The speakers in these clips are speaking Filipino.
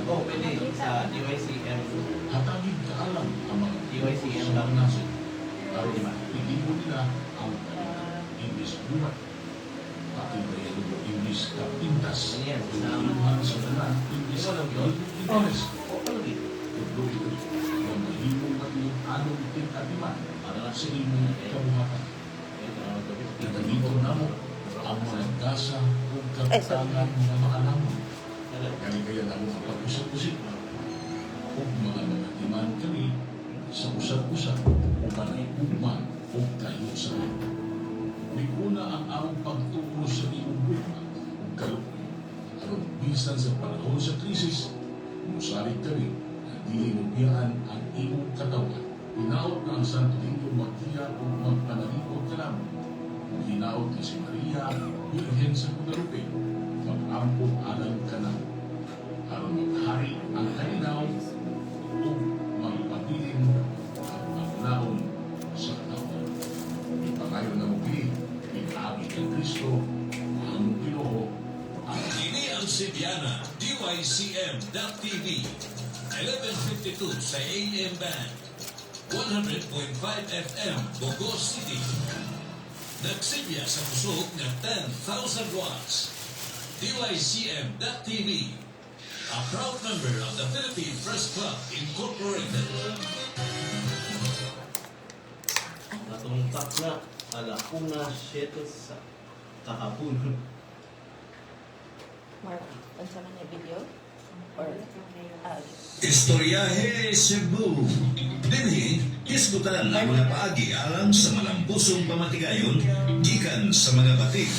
Oh, pwede sa DYCM. Hatagin kaalam ang mga DYCM ng lang. nasod. Para Di ba? hindi mo nila ang kanilang English buhat. Pati ba yung English kapintas? Ano yan? Tuluhan sa mga English kapintas. Oh, palagi. Tuloy ito. Kung mahimong matiyong anong itin-atiman para sa imong kabuhatan. Nagandito na mo ang mga gasa o kapitangan ng mga lamang. Kaya na mo kapag-usap-usap o mga nagatiman kami sa usap-usap o kanay ugman o kayo sa mga. Naguna ang among pagturo sa iyong buha o kalupin. Aron bisan sa panahon sa krisis, musalit kami na dili mo biyaan ang iyong katawan. Hinaot na ang Santo Niño magtiya o magpanalipod ka namin. Hinaot na si Maria, Birhen sa Guadalupe, mag-ampong alam ka namin. Aron maghari ang kalinaw o magpabilin ang maglaon sa katawan. Ipangayon na muli, inaabot ng Kristo, ang Ginoo, ang Kini ang Sibiana, DYCM.TV, 1152 sa AM band, 100.5 FM, Bogo City. Nagsibya sa kusog ng 10,000 watts. DYCM.TV, a proud member of the Philippine Press Club Incorporated. Natungtak na alauna 7 sa kahapon. Mark, unsa man yung video? Or, Istoryahe Cebu. Dinhi, hisgutan ang mga paagi alang sa malampusong pamatigayon gikan sa mga batik.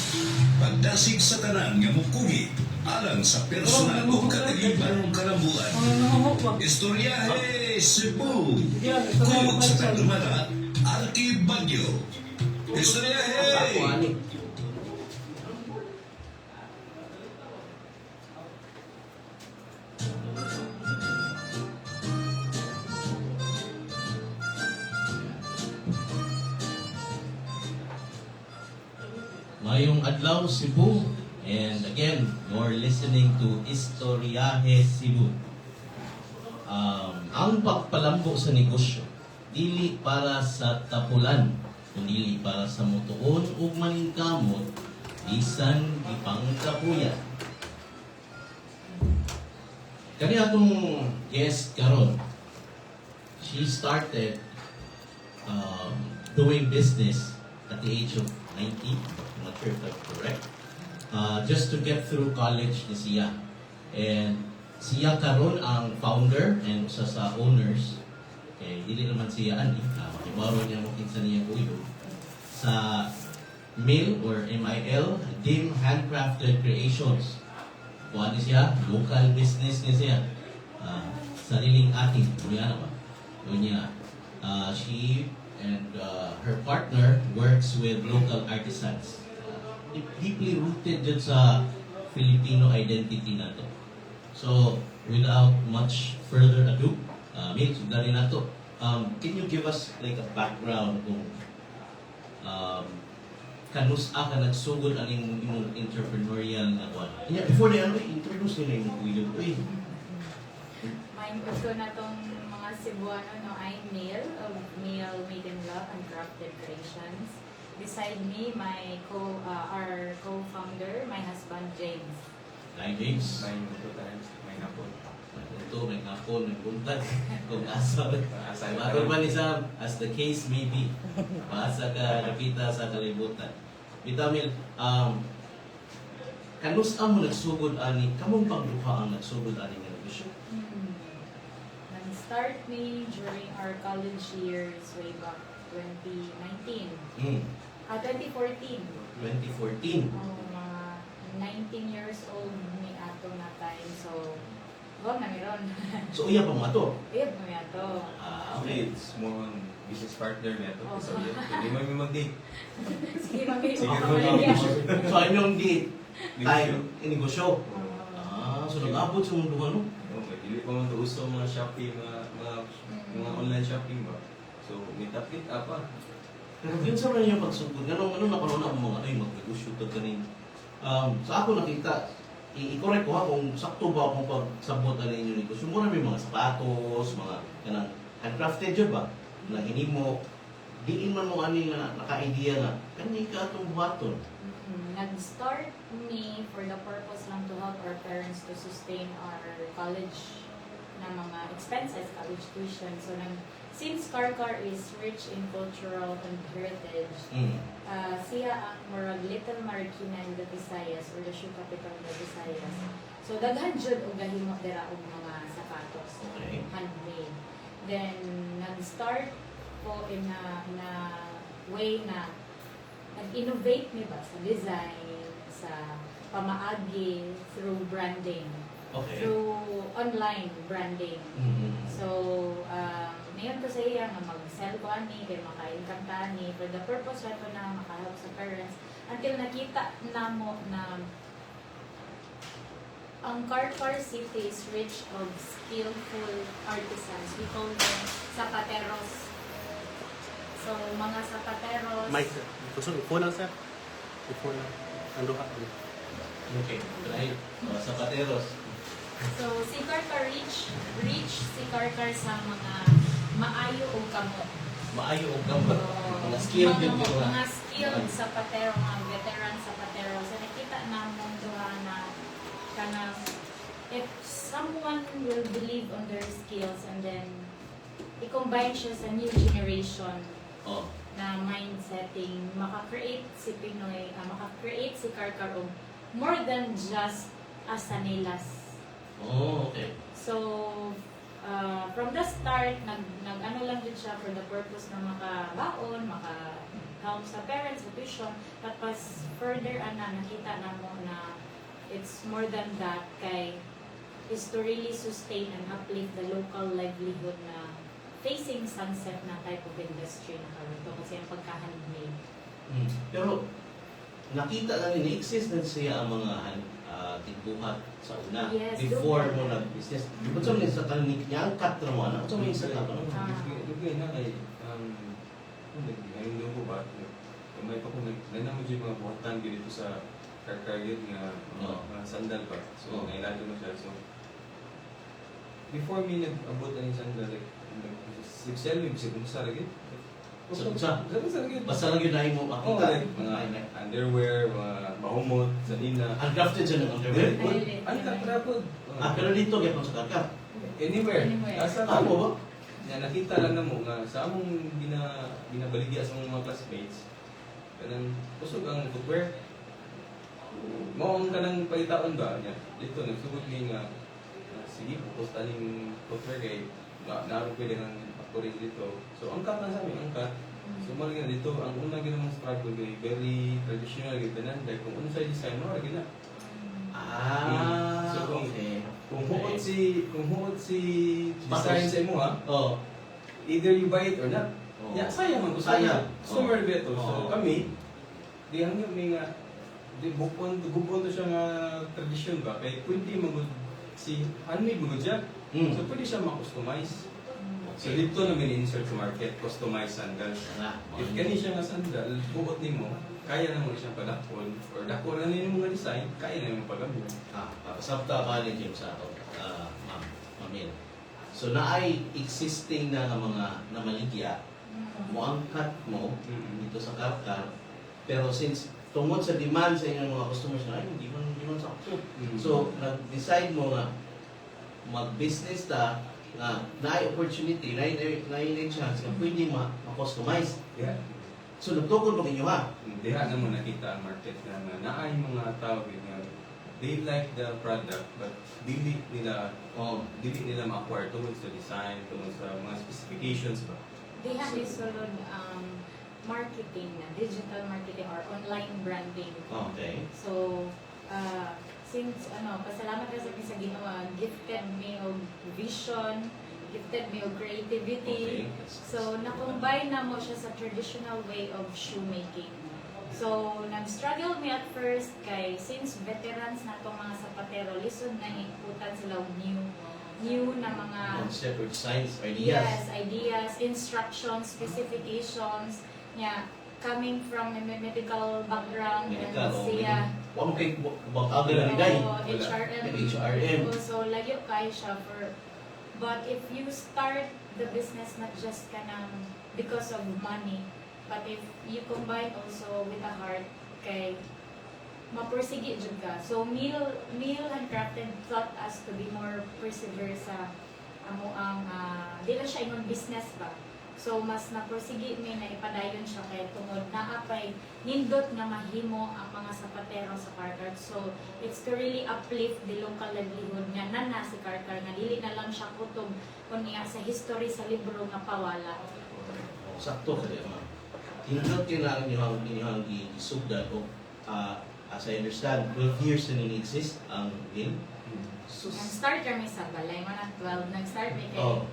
Pagdasig sa tanan nga mukugi alang sa personal o katiliban ng kalambuan. Istoryahe Cebu. Kuyog sa Taglumara, Arki Bagyo. Istoryahe! Mayong adlaw Cebu. And again, you're listening to Istoryahe Cebu. Ang pagpalambo sa negosyo, dili para sa tapulan, kundi para sa mutuon ug maningkamot, bisan ipangkapuyan. Kani atong guest karon, she started doing business at the age of 19. I'm not sure if that's correct. Just to get through college ni siya. And siya karon ang founder and usa sa owners. Okay, dili naman siya ani. Ibaro niya mo kinsa niya kuyo sa MIL or MIL, Dim Handcrafted Creations. Kuha ni siya, local business ni siya. Sariling ating, kuya na ba? Kuya, she and her partner works with local artisans. Deeply rooted dyan sa Filipino identity na to. So, without much further ado, Mitch, dali na to. Can you give us like a background kung kanusa ka nagsugod aning imong entrepreneurial na kwan? Yeah, before na introduce nila yung kuya. May gusto na tong mga Cebuano, no, I'm Mel of Mel Made in Love and Crafted Creations. Beside me, my our co-founder, my husband James. Hi, James. May hapon. Ito, may kapon, may buntag. Kung asa. Maroon man isa, as the case may be. Paasa ka, nakita sa kalibutan. Vitamil, kanusa mo nagsugod ani, kamong pangduha ang nagsugod ani nga negosyo? Nag-start me during our college years way back 2019. 2014. 2014. Mga 19 years old mi ato na time. So, wag na meron. So, iya pa mo ato? Iyab mo ato. Okay. It's more on business partner na ito. Oh. Kasi hindi mo yung mag-date. Sige, mag-i- Sige, So, ano yung di time negosyo? So, nag-abot sa mga duha, no? Okay, hindi pa man ito uso mga shopping, mga online shopping ba? So, may tapit pa. Pero yun sa mga yung pagsugod, ganun nakuno na ang mga ay mag-negosyo to ganin. Sa ako nakita, i-correct ko ha kung sakto ba kung pagsabot na ninyo nito. So, muna may mga sapatos, mga kanang handcrafted yun ba? Na hinimo, diin man mo ani nga naka-idea nga, kani ka itong buhaton. Nag-start me for the purpose lang to help our parents to sustain our college na mga expenses, college tuition. So, since Karkar is rich in cultural and heritage, siya ang murag Little Marikina in the Visayas or the shoe capital of the Visayas. So, daghan jud og gahimo dira og mga sapatos, Okay. handmade. Then, nag-start ko in a way na nag-innovate mi ba sa design, sa pamaagi, through branding, Okay. through online branding. So, ngayon ko sa iya nga mag-sell ko ani, kaya maka-income ta ani, for the purpose na ko na makahelp sa parents, until nakita na mo na ang Karkar City is rich of skillful artisans. We call them zapateros. So, mga zapateros. Mike, gusto i-phone lang, sir. I-phone lang. Ang duha. Okay. Right. Zapateros. So, si Karkar rich si Karkar sa mga maayo o kamot. Maayo og gamot. Mga skill din ko Mga skilled zapatero, mga veteran zapatero. So, nakita na mong duha na kanang if someone will believe on their skills and then i-combine siya sa new generation Oh. na mindsetting, maka-create si Pinoy, maka-create si Karkar og more than just a sanilas. Oh, okay. So, from the start, nag-ano lang din siya for the purpose na makabaon, maka-help sa parents, sa tuition. But pas further, nakita na mo na it's more than that, kay is to really sustain and uplift the local livelihood na facing sunset na type of industry na karon to kasi ang pagka-handmade. Pero, nakita na ni exist na siya ang mga tigbuhat sa una. Yes, Before doon. mo nag-business. Di ba sa mga sa tanik niya, ang cut na mo, ano? Sa mga sa cut, ano? Lugay na kay ngayon doon ko ba? May pa ko nagnamo yung mga buhatan dito sa Karkar yun nga mga sandal pa. So, nailado mo siya. So, before me nag-abot na yung sandal, nag-sell mo, bisa kung sa lagi. Sa lagi. basta lang yun na mo Oo, makita. like, mga underwear, mga bahumot, sanina. Undrafted siya ng underwear. Ang katrapod. Pero dito, gaya sa cut. Anywhere. Anywhere. Asa Ano ba? na nakita lang na mo nga sa among binabaligya sa mga classmates kanang kusog ang footwear mo ang kanang palitaon ba niya dito nagsugod ni nga sige pupos taning footwear kay naaro pwede kang ako rin dito so ang cut lang sa amin ang cut so mo nga dito ang una ginamang struggle kay very traditional gitanan like kung unsay design mo lagi na So, okay. kung huot si design sa imo ha Oh. either you buy it or not. Oh. Ya, sayang man gusto Sayang. Customer beto. Oh. So kami di hangyo may nga di bukon to siya nga tradisyon ba kay pwede magud si handmade magud siya. Mm. So pwede siya ma-customize. So Okay. dito na insert sa market customized sandals. If kani siya nga sandal, buot nimo, kaya na mo siyang padakon or dakon na nimo nga design, kaya na mo pagamit. Pasabta ka ni James sa ato, Mamil. So, naay existing na nga mga namaligya, mo ang cut mo dito sa Karkar, pero since tungod sa demand sa inyong mga customers na, ay, hindi man sakto. So, nag-decide mo nga, mag-business ta, na naay opportunity, naay chance, na pwede ma-customize. Yeah. So, nagtukod mo inyo ha? Diha na mo nakita ang market na naay mga tao nga they like the product but dili nila ma-acquire tungkol sa design, tungkol sa mga specifications ba. They have this sulod marketing, digital marketing or online branding. Okay. So, since pasalamat ka sa ginawa, gifted me og vision, gifted me og creativity. Okay. So, na-combine na mo siya sa traditional way of shoemaking. So, nag-struggle me at first kay since veterans na itong mga sapatero, lisod na ikutan sila og new na mga Concept or designs, ideas. yes, ideas, instructions, specifications, coming from a medical background Medical, and okay. siya Wa mo kay bag na ni day. Oo, HRM. HRM. So, layo kayo siya for... But if you start the business not just kanang because of money, but if you combine also with a heart, kay mapursige jud ka. So, Meal Handcrafted taught us to be more persevere sa amo ang di lang siya ingon business ba. So mas napursige mi na ipadayon siya kay tungod naa pay nindot nga mahimo ang mga sapatero sa Karkar. So it's to really uplift the local livelihood nga nana si Karkar nga dili na lang siya kutob kunya sa history sa libro nga pawala. Sakto ka diyan. Tinanong kailangan niyo ang isugdan o as I understand, 12 years na nini-exist ang Mill. Nag-start kami sa balay, mga 12. Nag-start may kay Oh.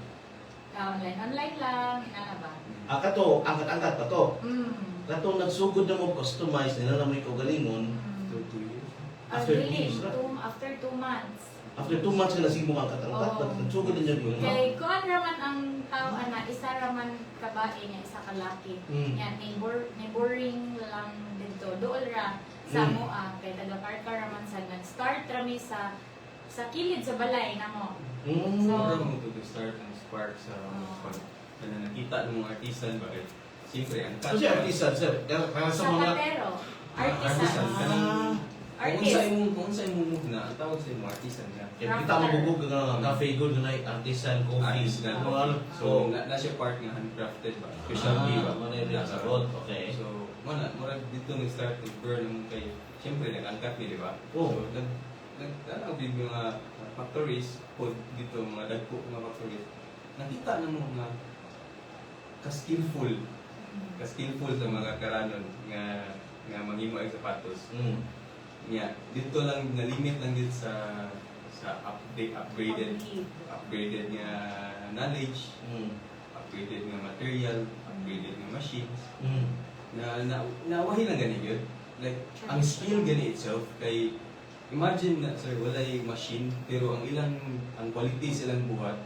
online lang, inana ba? Kato, angkat-angkat pa to. Mm. Kato nagsugod na mo customize nila na may kaugalingon. So, 2 years. After After 2 years, after 2 months. After 2 months ka nasimo ang angkat-angkat, Oo. nagsugod na niya yun. no? Kay kuan raman ang tao ana, isa raman kabae niya, isa kalaki. Mm. Yan, neighboring lang dito. Dool ra sa Mm. Moa, kay taga Karkar raman sa nag-start rami sa kilid sa balay na mo. Mm. So, Mura mo to start ng spark sa pag na nakita ng mga artisan ba kay siyempre ang Kasi artisan, sir. Para sa sa mga... patero, artisan artisan. kanang Artist. kung sa imong move na ang tawag sa imong artisan ka. Kaya kita magugog nga cafe good na artisan coffee. Artisan na. Ano, ano. So, na siya part nga handcrafted ba? Specialty ba? Manay rin sa road. Okay. So, murag dito nag-start nag-burn ng kay siyempre nag-angkat ni, di ba? Oo. So, nag-tanawag yung mga factories po dito, mga dagko mga factories. Nakita na mo nga ka-skillful sa mga karanon nga manghimo ang sapatos. Mm. Nya, dito lang na-limit lang dito sa upgraded nga knowledge, Mm. upgraded nga material, upgraded nga machines. Mm. Nawahi lang gani yun. Like, ang skill gani itself, kay imagine na, sir, walay machine, pero ang quality silang buhat,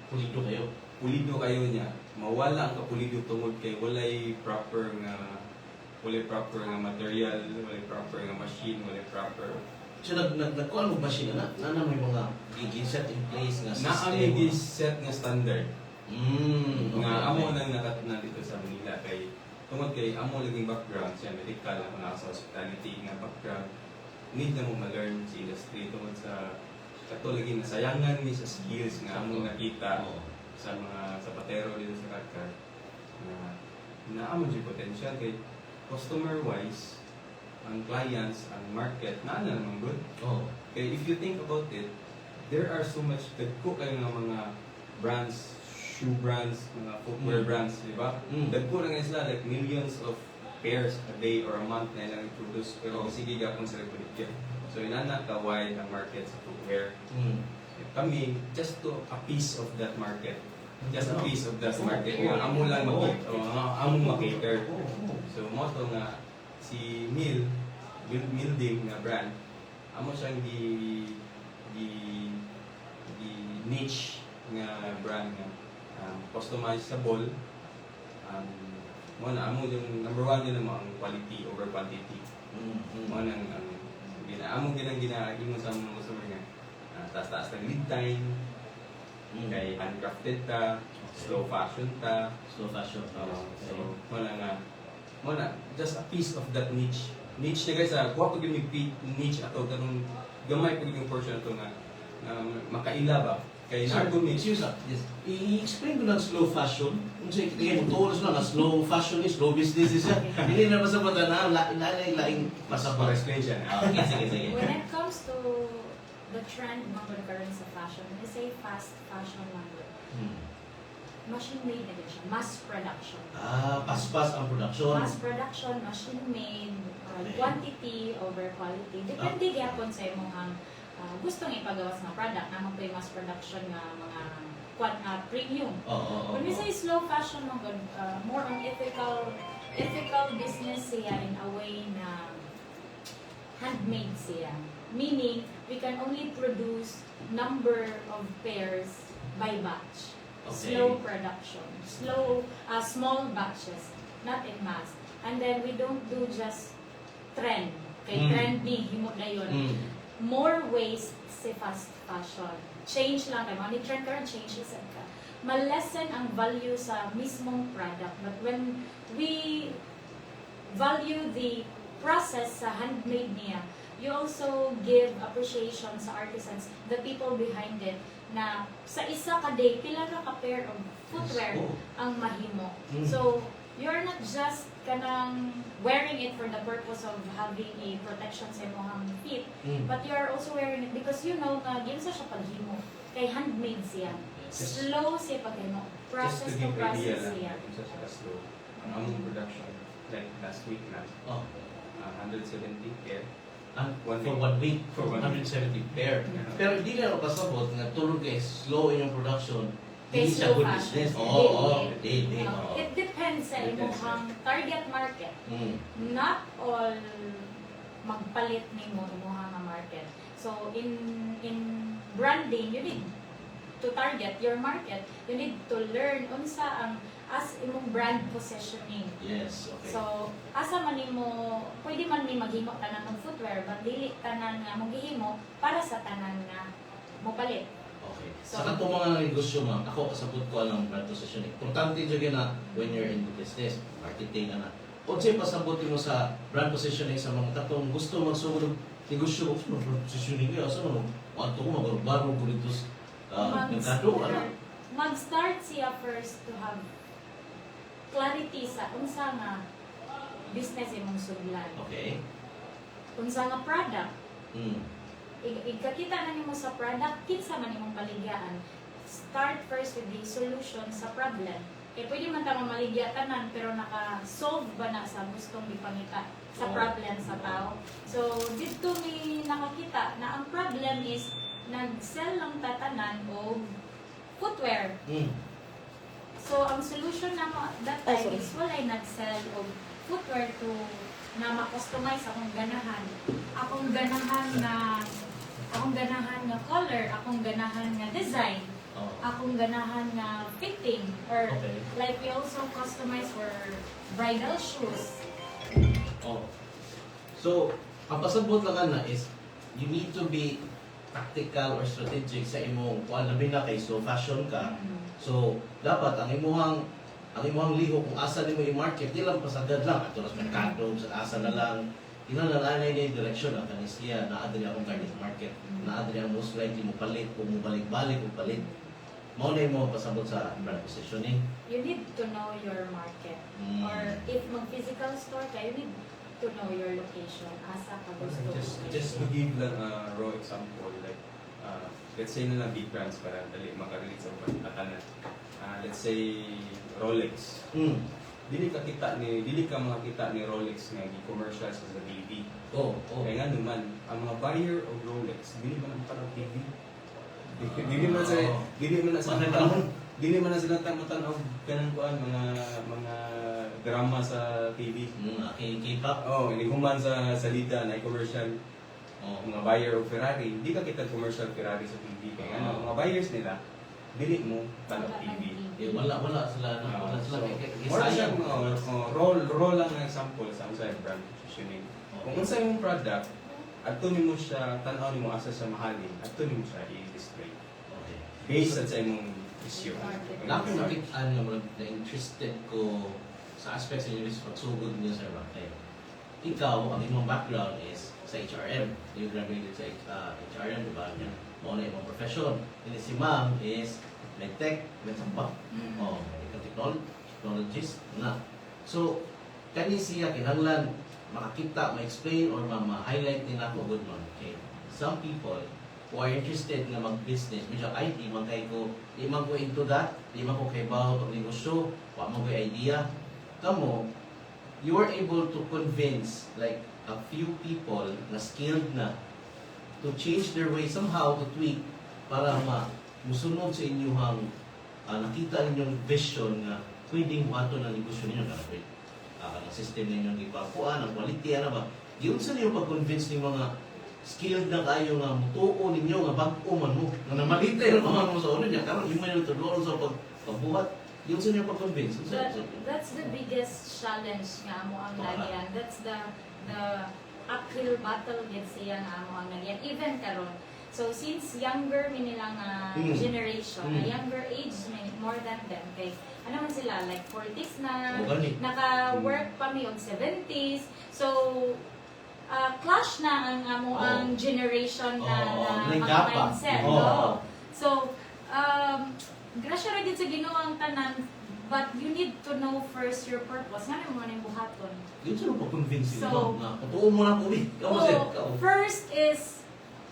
Pulido kayo. pulido kayo niya, mawala ang kapulido tungod kay walay proper nga material, walay proper nga machine, walay proper. So, nagkuhan mo ba siya na? Nana may mga set in place nga Naami system? set nga standard. Mm. Nga Okay, amo okay. nang nakatuna dito sa Manila kay tungod kay amo laging background siya medical ako na sa hospitality nga background need na mo ma-learn sa industry tungod sa kato lagi nasayangan ni sa skills nga amo nakita Oo. sa mga sapatero dito sa Karkar na naamo yung potential kay customer wise ang clients ang market na naman good Oh. kay if you think about it there are so much dagko kayo nga mga brands shoe brands, mga footwear brands, di ba? Mm. Dagko na nga sila, like millions of pairs a day or a month na ilang i-produce, pero sige gapon sila kulit. So inana ka wide ang market sa footwear. Mm. Kami, just to a piece of that market. Just a piece of that market. Oo. Nga amo lang among makater. Oo. So moto nga, si Milding nga brand, amo siyang di niche nga brand nga customizable. Mo na amo yung number one din mo ang quality over quantity. Mm. Mo nang ang ginamong ginaimo sa mga customer nga taas-taas ng lead time, Mm. kay handcrafted ta, slow fashion ta. Slow fashion. So mo na just a piece of that niche. Niche na guys, kuha pag yung niche ato ganun gamay pag yung portion ato nga makaila ba? Kay Sir, nargo excuse me. Yes. I-explain ko ng slow fashion. Kung sa ikigay mo, tuwas lang na slow fashion is slow business is yan. Hindi na basta na laing Masapag masapag. explain siya. Sige. When it comes to the trend mga karon sa fashion, when I say fast fashion mga machine made na din siya, mass production. Paspas ang production. Mass production, machine made, Okay. quantity over quality. Depende gyapon sa imong ang gustong ipagawas nga product, namang po yung mass production nga mga premium. Oo. When we say slow fashion, more on ethical business siya in a way na handmade siya. Meaning, we can only produce number of pairs by batch. Okay. Slow production. Small batches, not in mass. And then we don't do just trend. kay trendy himo dayon. More waste si fast fashion. Change lang kay money trend karon change isad ka. Malesen ang value sa mismong product, but when we value the process sa handmade niya, you also give appreciation sa artisans, the people behind it, na sa isa ka day pila ra ka pair of footwear ang mahimo. So you're not just kanang wearing it for the purpose of having a protection sa imong feet, but you are also wearing it because you know nga yun sa siya paghimo kay handmade siya. Slow siya paghimo, Just process to to give idea process lang, siya. isa sa slow. Ang among production, like last week na, Oh. 170 pair. For 1 week, For 1 week. 170 pair. Yeah. Pero hindi na ako kasabot nga tulog kay slow in yung production. Kay Hindi siya slow good fashion. business. Oo, Dili. hindi. It depends sa Depends, imong target market. Not all magpalit nimo imuha nga market. So in branding, you need to target your market. You need to learn unsa ang as imong brand positioning. Yes, okay. So asa man nimo pwede man ni maghimo tanan ng footwear, but dili tanan nga mong gihimo para sa tanan nga mopalit. Okay. So- Sa kanto mga negosyo ma'am, ako kasabot ko ang brand positioning. Importante dyan na when you're in the business, marketing na. O siya pasabot mo sa brand positioning sa mga katong gusto magsugod ng negosyo, ano brand positioning kaya? Asa mo? Wanto ko mag-baro ko dito sa merkado, ano? Mag-start siya first to have clarity sa unsa nga business imong sudlan. Okay. Unsa nga product, Mm. igkakita na nimo sa product, kinsa man imong paligyan. Start first with the solution sa problem. Kaya pwede man ta mamaligya tanan pero naka-solve ba na sa gustong ipangita sa problem sa tao. So dito ni nakakita na ang problem is nag-sell lang tatanan o footwear. Mm. So ang solution na mo that Ay, time sorry. is walay nag-sell o footwear to na ma-customize akong ganahan. Akong ganahan nga color, akong ganahan nga design, Oh. akong ganahan nga fitting, or Okay. like we also customize for bridal shoes. Oh. So, ang pasabot lang na is you need to be tactical or strategic sa imong kuan labi na kay so fashion ka. So, dapat ang imong liho kung asa nimo i-market, di lang pasagad lang ato sa merkado, sa asa na lang. Inalanay na yung direksyon ang kanis niya, naadali akong target market, naadali ang most likely mo palit, kung mo balik-balik o palit. Mao na yung mga pasabot sa brand positioning. You need to know your market. Mm. Or if mag-physical store ka, you need to know your location. Asa ka gusto. Just to give lang a raw example, like, let's say na lang big brands para dali makarelate sa pagkatanan. Let's say Rolex. Mm. Dili ka makakita ni Rolex nga gi-commercial sa TV. Oh, oh. Kaya nga naman, ang mga buyer of Rolex, dili man ang parang TV. Dili man na sila Panahon. dili man na sila tanaw kanang kuan mga drama sa TV. K-pop. Oh, inihuman sa salida na commercial. Oh. Mga buyer of Ferrari, hindi ka kita commercial Ferrari sa TV. Kaya nga, mga buyers nila, dili mo tanaw TV. Eh, wala sila na. Wala sila. More Sayang. siyang roll lang na example sa unsay brand positioning. Kung unsa yung product, adto nimo siya tan-aw nimo asa sa mahalin, adto nimo siya i-display Okay. based sa imong issue. Laki nakitaan nga mga na-interested ko sa aspect sa inyo sa pagsugod niyo sa Rocktail. Ikaw, ang imong background is sa HRM. You graduated sa HRM, di ba? Mo na imong profession. And si ma'am is medtech, medsampa. Oh, medical technologist na. So, kani siya kinahanglan makakita, ma-explain or ma-highlight din ako good man. Okay. Some people who are interested na mag-business, medyo ay di man kay ko, di man ko into that, di man ko kay bawo pag negosyo, wa man ko idea. Kamo, you are able to convince like a few people na skilled na to change their way somehow, to tweak para musunod sa inyong nakita ninyong vision na pwedeng buhaton ng negosyo ninyo na pwede. Ang system ninyo ipakuan, ang quality, ano ba? Yun sa niyo pag-convince ng mga skilled na kayo nga mutuo ninyo nga bag-o man mo. Nga namalitay na mga mo sa ulo niya. Karon yung may nagtulong sa pagbuhat. Yun sa niyo pag-convince. That's the biggest challenge nga mo ang lagyan. That's the uphill battle gid siya nga amo ang nagyan even karon. So since younger mi nilang generation, a younger age more than them, kay ano man sila like 40s na, O, gani. naka-work pa mi og 70s. So clash na ang amo Oo. ang generation na, Oo, na may mga gapa. mindset. Oo. Oo. So grasya ra gid sa Ginoo ang tanan, but you need to know first your purpose. Nga mo man yung buhaton. Yun sila pa-convince So, na totoo mo na ko eh. Ikaw sir, ikaw. First is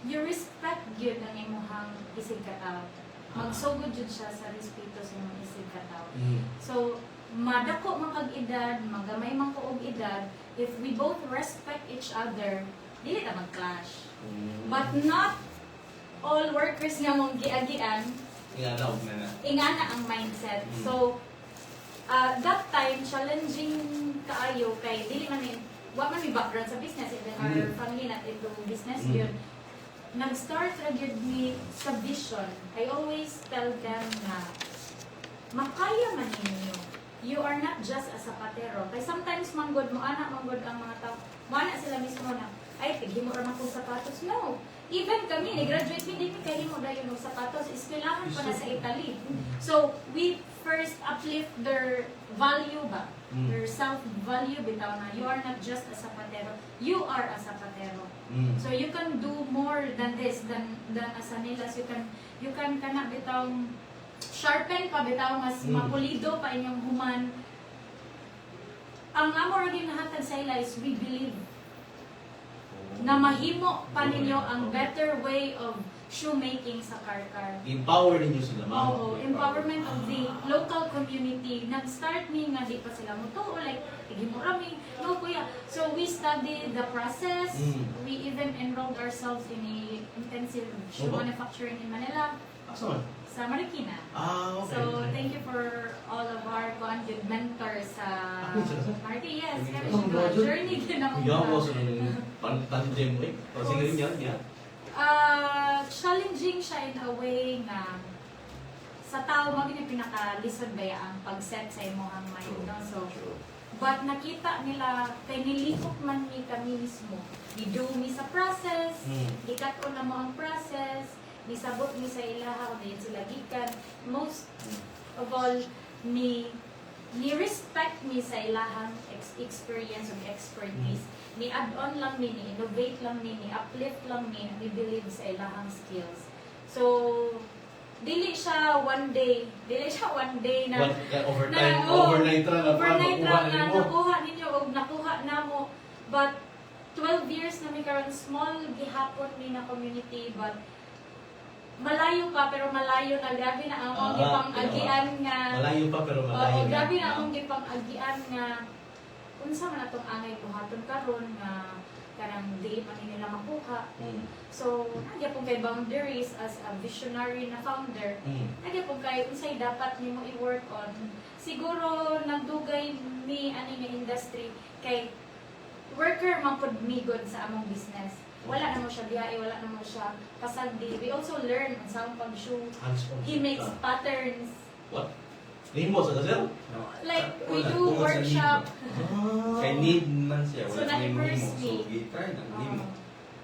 you respect gyud ang imong isig katawo. Magsugod jud siya sa respeto sa imong isig katawo. So, madako man kag edad, magamay man ko og edad, if we both respect each other, dili ta mag-clash. But not all workers nga mong giagian, Inganaw. ingana ang mindset. So, that time, challenging kaayo kay dili man wa man may background sa business, even our family not into business yun. Nag-start ra gyud mi sa vision. I always tell them na makaya man ninyo. You are not just a sapatero. Kay sometimes manggod mo ana manggod ang mga tao. Mana sila mismo na ay tigimo ra man kong sapatos. No. Even kami, ni-graduate mi din kay himo dayon og sapatos. Eskwelahan pa na sa Italy. So, we first uplift their value ba? Their self-value bitaw na you are not just a sapatero. You are a sapatero. So you can do more than this than as anilas. You can kana bitaw sharpen pa bitaw mas mapulido pa inyong human. Ang amo ra gyud nahatag sa ila is we believe na mahimo pa ninyo ang better way of shoemaking sa car-car. Empower ninyo sila, ma'am. Oo, empowerment of the local community. Nag-start mi nga di pa sila mo to, like, mo rami. No, kuya. So, we studied the process. We even enrolled ourselves in a intensive shoe Oo. manufacturing in Manila, Asa man? sa Marikina. Okay. So, thank you for all of our good mentors sa Marikina. Yes, kami Oh, siya graduate. journey din ako. Kuya mo sa tandem eh. Sige rin yan, yan. Challenging siya in a way na sa tao mo gini pinaka-lisod ba ya ang pag-set sa imong mind, no? So, but nakita nila kay nilikop man ni kami mismo. Ni-do mi sa process, gikat-on na mo ang process, nisabot mi sa ilaha, o dayon sila gikan. Most of all, ni-respect mi sa ilahang experience of expertise. Ni-add-on lang mi, ni-innovate lang mi, ni-uplift lang mi, ni-believe sa ilahang skills. So, dili siya one day na Overnight ra na overnight makuha ra na na mo. nakuha ninyo o nakuha na mo. But 12 years na mi karon, small gihapon mi na community, but malayo pa pero malayo na. Grabe na among gipang-agian nga. Malayo pa pero malayo. Oo, grabe na among gipang-agian nga unsa man atong angay buhaton karon nga kanang dili man nila makuha. So, nagya po kay boundaries as a visionary na founder. Nagya po kay unsay dapat nimo i-work on. Siguro nagdugay mi ani nga industry kay worker man pud migod sa among business. Wala na mo siya biyahe, wala na mo siya pasagdi. We also learn on sa pag-shoe. Hands-on. He makes patterns. What? Nimo sa sir? Like, we do workshop. Kay need man siya, So, wala nang na-immerse himo. So, me. i-try na himo.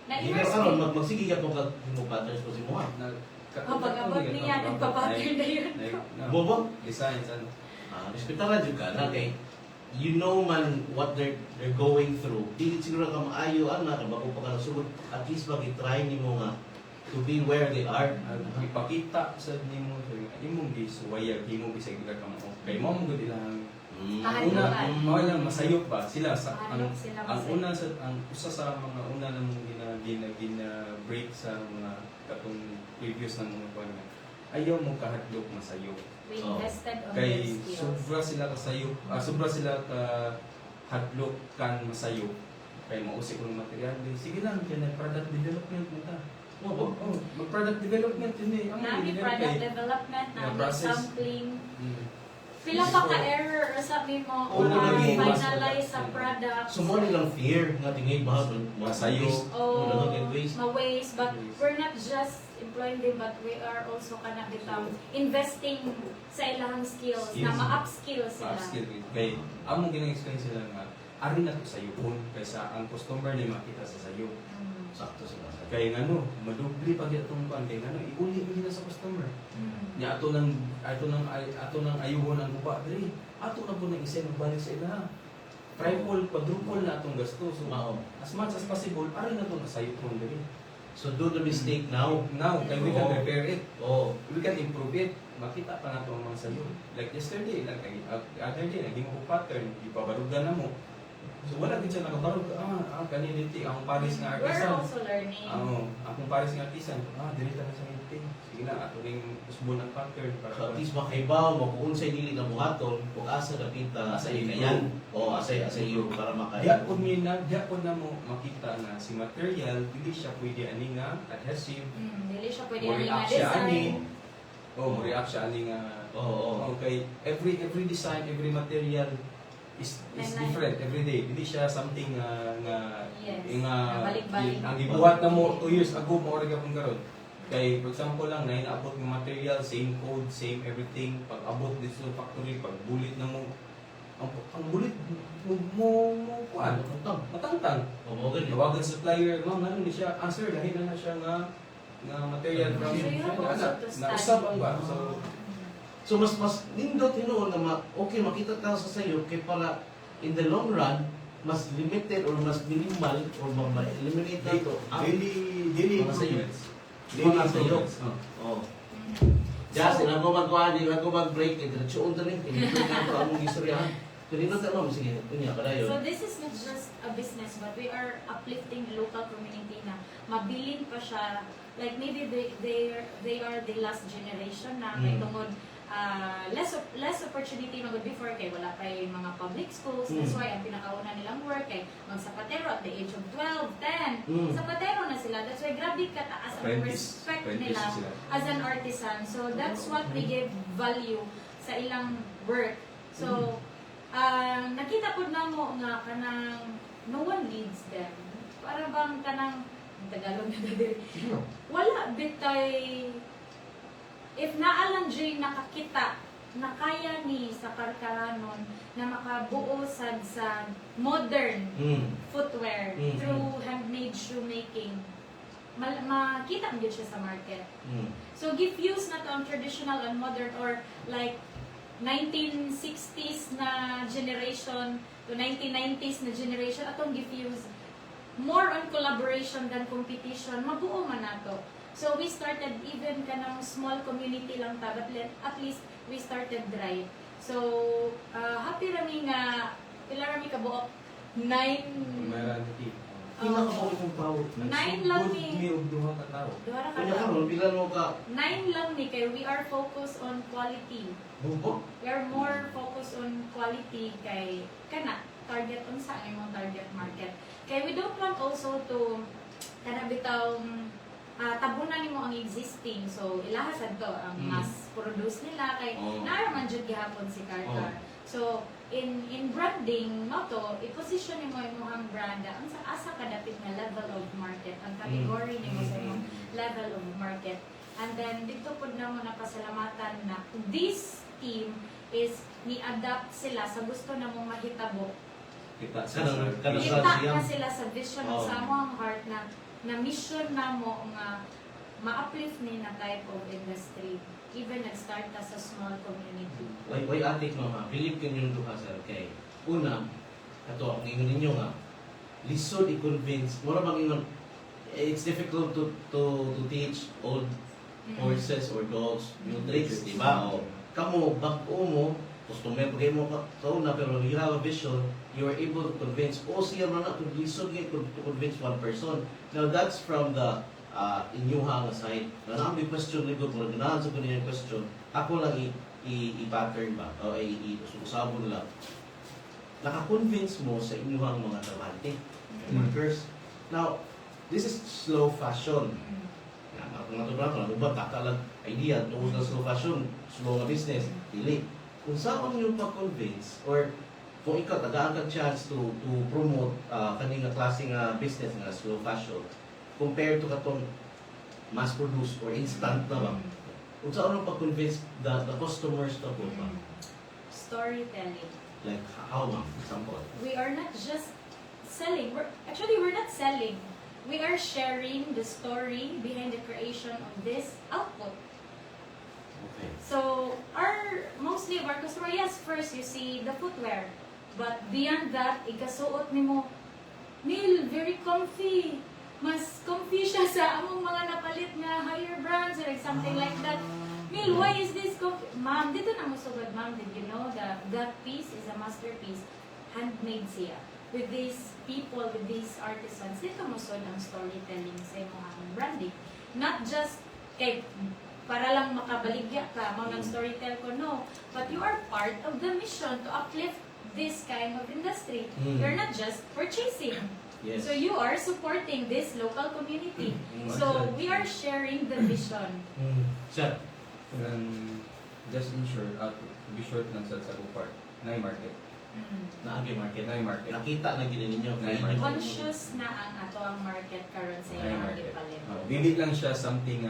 Hindi karon magsige ka tong mo patterns ko si mo ha. Pag-abot niya, nagpa-pattern na yun. Bobo? Designs, ano. Respetaran jud ka na kay you know man what they're going through. Dili siguro ka maayo ana kay bako pa ka nasugod. At least mag-try nimo nga to be where they are. Ipakita sa nimo sa imong gisuwayag, imong bisag ka mo. Kay mo mo gud ilang Kahayupan. mo lang masayop ba sila sa Hayop sila ang masayop. una sa ang usa sa mga una namong gina break sa mga katong previous na mga kuan nga ayaw mo kahadlok masayop. We invested on Kay their skills. sobra sila kasayop, sobra sila ka hadlok kan masayop. Kay mausik ko ng material, sige lang kaya product development mo ta. Bobo. Oh, mag-product development yun eh. Ang Nami engineer product kay- development, Yeah, nami process. sampling. Mm. Pila pa ka-error or sabi mo, Oo, naging- finalize sa product. Sumo nilang fear nga tingay ba Masayo. Oh, waste. ma-waste. But we're not just employing them, but we are also kana bitaw investing sa ilang skills, na Skills. ma-upskill sila. Upskill. Kay among ginang experience sila nga ari na to sayo pon kaysa ang customer ni makita sa sayo. Mm. Sakto sila. Kaya nga no, madubli pag itong kuan kay nga no, iuli mo na sa customer. Mm. Nya ato nang ayuhon ang uba diri. Ato na po nang isa magbalik sa ila. Triple, quadruple na atong gasto. So Mao. as much as possible, ari na to na sayo pon diri. So do the mistake now. Now, kaya we can Oo. repair it. Oh. We can improve it. Makita pa na ito ang mga sayo. Like yesterday, like other day, naging ko pattern, ipabarugan na mo. So wala din siya nakabarog. Kaniliti, ang Paris nga We're artisan. also learning. Akong Paris nga artisan. Dinita na sa meeting. Sige na, ato ring usbo ng pattern. So at least makaibaw mo kung unsay dili na buhaton ug asa dapita Asa sa ikayan o asa iyo para makaya. Diya po na mo makita na si material, hindi siya pwede ani nga adhesive. Dili siya pwede Mo ang react mga siya ani. design. Mo react siya ani nga. Oo. Okay, every design, every material is different every day. Hindi siya something nga Yes. nga Balik-balik. ang gibuhat na mo 2 years ago mo ora gyapon karon. Kay for example lang na inaabot ng material, same code, same everything. Pag abot dito sa factory, pag bulit na mo ang bulit mo kuan matangtang. Oo, ganyan. Tawagan sa supplier, ma'am, ano ni siya? Answer lahi na siya nga material from So you have also to study. nausap ang ba? So So mas nindot hinuon na okay makita tayo sa sayo kay para in the long run mas limited or mas minimal or ma-eliminate na ito ang daily mga sayo. improvements. Mga sayo. Oh. Oh. Just na ko magkuhan, di ko mag-break, diretso unta rin, pinipin na ito among istoryahan. Pero ino tayo, sige, kunya, padayon. So this is not just a business, but we are uplifting the local community na mabilin pa siya. Like maybe they are the last generation na may tungod less opportunity magod before kay wala kay mga public schools. That's why ang pinakauna nilang work kay magsapatero at the age of 12, 10. Sapatero na sila. That's why grabe kataas ang respect nila sila. as an artisan. So that's what we give value sa ilang work. So nakita po na mo nga kanang no one leads them. Para bang kanang Tagalog na dali. Wala bitay if naalang Jay nakakita na kaya ni sa karkaranon na makabuo sad sa modern footwear through handmade shoemaking, makita mo yun siya sa market. So diffuse na to ang traditional and modern or like 1960s na generation to 1990s na generation atong diffuse more on collaboration than competition, mabuo man nato. So we started even kanang small community lang ta, but at least we started right. So happy rami nga pila rami ka buok 9 Meron ti. Pila ka po kung pawot. 9 lang ni Ni og duha ka tawo. duha ra Kanya ka karon pila mo ka 9 lang ni kay we are focused on quality. bubo? We are more focused on quality kay kana target unsa ang imong target market. Kay we don't want also to kana bitaw tabunan nimo ang existing. So ilaha sad to ang mass produce nila kay naara man jud gihapon si Carter. So in branding mo to i-position nimo imong brand ang sa asa ka dapit nga level of market ang category nimo sa imong level of market. And then dito pud na mo napasalamatan na this team is ni-adapt sila sa gusto na mong mahitabo. Kita Kanang Kita siya. na sila sa vision sa among heart na mission na mo nga ma-uplift ni na type of industry. Even nag-start ta sa small community. Why atik mama, believe kanyong duha sir kay una ato ang ingon ninyo nga lisod i-convince mura bang ingon it's difficult to teach old horses or dogs new tricks, di ba? O kamo bag-o mo customer pagay mo ka na pero you have a vision, you are able to convince siya man na kung lisod to convince one person. Now that's from the inyuha nga side. Na may question ni Gud, mura ganahan sa kanya yung question. Ako lang i-pattern ba? O i-usabon lang. Naka-convince mo sa inyuhang mga trabante, workers. Now, this is slow fashion. Kung natutunan ko, nagubat, takalag idea, tungkol sa slow fashion, slow nga business, dili. Kung saan yung pa-convince, or kung ikaw, tagaan kang chance to promote kaning klase nga business nga slow fashion, compared to katong mass-produced or instant na ba? Kung saan yung pa-convince the customers na po ba? Storytelling. Like how, ma'am? Example. We are not just selling. We're not selling. We are sharing the story behind the creation of this output. Okay. So, mostly of our customer, yes, first you see the footwear. But beyond that, ikasuot nimo, Neil, very comfy. Mas comfy siya sa among mga napalit nga higher brands or like something like that. Neil, why is this comfy? Ma'am, dito na mo sugod, ma'am. Did you know that piece is a masterpiece? Handmade siya. With these people, with these artisans, dito mo sugod ang storytelling sa imong branding. Not just kay para lang makabaligya ka, mga storytell ko, no. But you are part of the mission to uplift this kind of industry. You're not just purchasing. Yes. So you are supporting this local community. So we are sharing the vision. Sir. Just in short, to be short lang sa part, Nay Market. Naagi market. Nay Market. Nakita na gina ninyo. Nay market. Conscious na ang ato ang market karon sa Nay iyang Market. gipalit. Dili lang siya something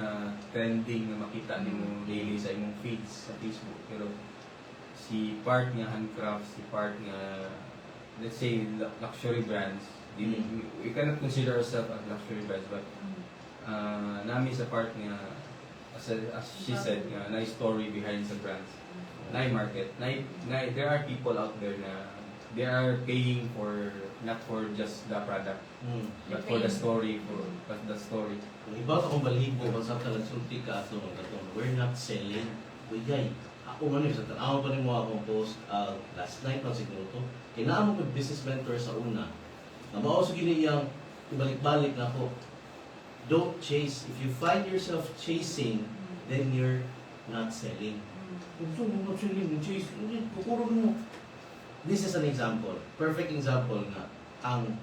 trending na makita nimo daily sa imong feeds sa Facebook, pero si part nga handcraft, si part nga let's say luxury brands, we cannot consider ourselves as luxury brands, but nami sa part nga as she said nga na story behind sa brands. Nay Market, there are people out there na they are paying for not for just the product, but for the story, the story. Kung iba akong balibo, basta talagsulti ka ito, we're not selling. Kuyay, ako man yun, sa tanaw pa rin mo akong post, last night lang siguro to, kailangan mo business mentor sa una. Nabawa sa giniyang, ibalik-balik na ako, don't chase. If you find yourself chasing, then you're not selling. Kung mo not selling, chase, hindi, kukurog mo. This is an example, perfect example na ang